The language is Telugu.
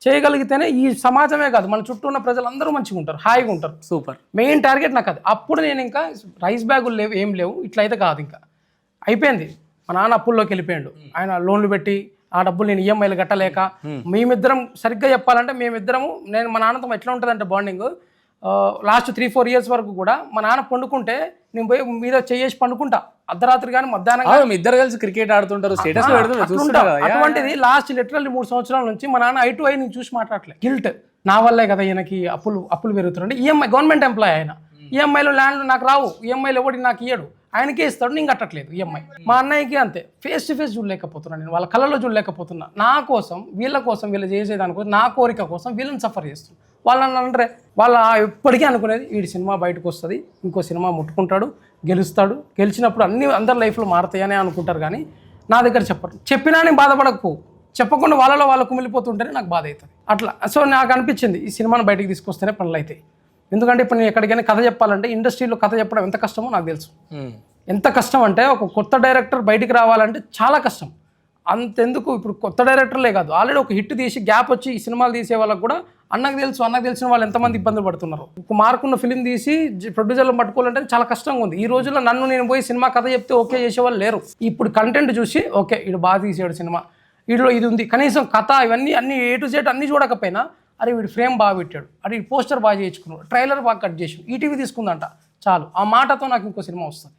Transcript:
చేయగలిగితేనే ఈ సమాజమే కాదు మన చుట్టూ ఉన్న ప్రజలందరూ మంచిగా ఉంటారు, హాయిగా ఉంటారు. సూపర్. మెయిన్ టార్గెట్ నాకు అది. అప్పుడు నేను ఇంకా రైస్ బ్యాగులు లేవు, ఏం లేవు, ఇట్లయితే కాదు, ఇంకా అయిపోయింది. మా నాన్న అప్పుల్లోకి వెళ్ళిపోయాడు, ఆయన లోన్లు పెట్టి ఆ డబ్బులు నేను ఈఎంఐలు కట్టలేక. మేమిద్దరం సరిగ్గా చెప్పాలంటే మేమిద్దరము, నేను మా నాన్నతో ఎట్లా ఉంటుందంటే బాండింగ్, లాస్ట్ 3-4 ఇయర్స్ వరకు కూడా మా నాన్న పండుకుంటే నేను పోయి మీద చేసి పండుకుంటా, అర్ధరాత్రి కానీ మధ్యాహ్నం. ఇద్దరు కలిసి క్రికెట్ ఆడుతుంటారు, స్టేటస్ అటువంటిది లాస్ట్ లిటరల్లీ 3 సంవత్సరాల నుంచి మా నాన్న ఐ నేను చూసి మాట్లాడలేదు. గిల్ట్ నా వల్లే కదా ఈయనకి అప్పులు పెరుగుతున్నాయి. ఈఎంఐ గవర్నమెంట్ ఎంప్లాయ్ ఆయన, ఈఎంఐలో ల్యాండ్ నాకు రావు, ఈఎంఐలు ఎవరికి నాకు ఇయ్యడు, ఆయనకే ఇస్తాడు, నేను కట్టట్లేదు ఈఎంఐ. మా అన్నయ్యకి అంతే, ఫేస్ టు ఫేస్ చూడలేకపోతున్నాను నేను, వాళ్ళ కళ్ళలో చూడలేకపోతున్నా. నా కోసం వీళ్ళ కోసం వీళ్ళు చేసేదానికోసం నా కోరిక కోసం వీళ్ళని సఫర్ చేస్తుంది. వాళ్ళని అంటే వాళ్ళ ఎప్పటికీ అనుకునేది వీడి సినిమా బయటకు వస్తుంది, ఇంకో సినిమా ముట్టుకుంటాడు, గెలుస్తాడు, గెలిచినప్పుడు అందరి లైఫ్లో మారుతాయని అనుకుంటారు. కానీ నా దగ్గర చెప్పరు, చెప్పినా నేను బాధపడకపో, చెప్పకుండా వాళ్ళలో వాళ్ళు కుమిలిపోతుంటేనే నాకు బాధ అవుతుంది అట్లా. సో నాకు అనిపించింది ఈ సినిమాను బయటకు తీసుకొస్తేనే పనులు అవుతాయి. ఎందుకంటే ఇప్పుడు నేను ఎక్కడికైనా కథ చెప్పాలంటే ఇండస్ట్రీలో కథ చెప్పడం ఎంత కష్టమో నాకు తెలుసు. ఎంత కష్టం అంటే ఒక కొత్త డైరెక్టర్ బయటికి రావాలంటే చాలా కష్టం. అంతెందుకు ఇప్పుడు కొత్త డైరెక్టర్లే కాదు, ఆల్రెడీ ఒక హిట్ తీసి గ్యాప్ వచ్చి ఈ సినిమాలు తీసే వాళ్ళకు కూడా అన్నకు తెలిసిన వాళ్ళు ఎంతమంది ఇబ్బందులు పడుతున్నారు. ఒక మార్కున్న ఫిలిం తీసి ప్రొడ్యూసర్లను పట్టుకోవాలంటే చాలా కష్టంగా ఉంది. ఈ రోజుల్లో నేను పోయి సినిమా కథ చెప్తే ఓకే చేసేవాళ్ళు లేరు. ఇప్పుడు కంటెంట్ చూసి ఓకే వీడు బాగా తీసాడు సినిమా, వీడిలో ఇది ఉంది, కనీసం కథ ఇవన్నీ అన్ని A to Z అన్నీ చూడకపోయినా అరే వీడు ఫ్రేమ్ బాగా పెట్టాడు, అరే పోస్టర్ బాగా చేయించుకున్నాడు, ట్రైలర్ బాగా కట్ చేసి ఈటీవీ తీసుకుందంట, చాలు ఆ మాటతో నాకు ఇంకో సినిమా వస్తుంది.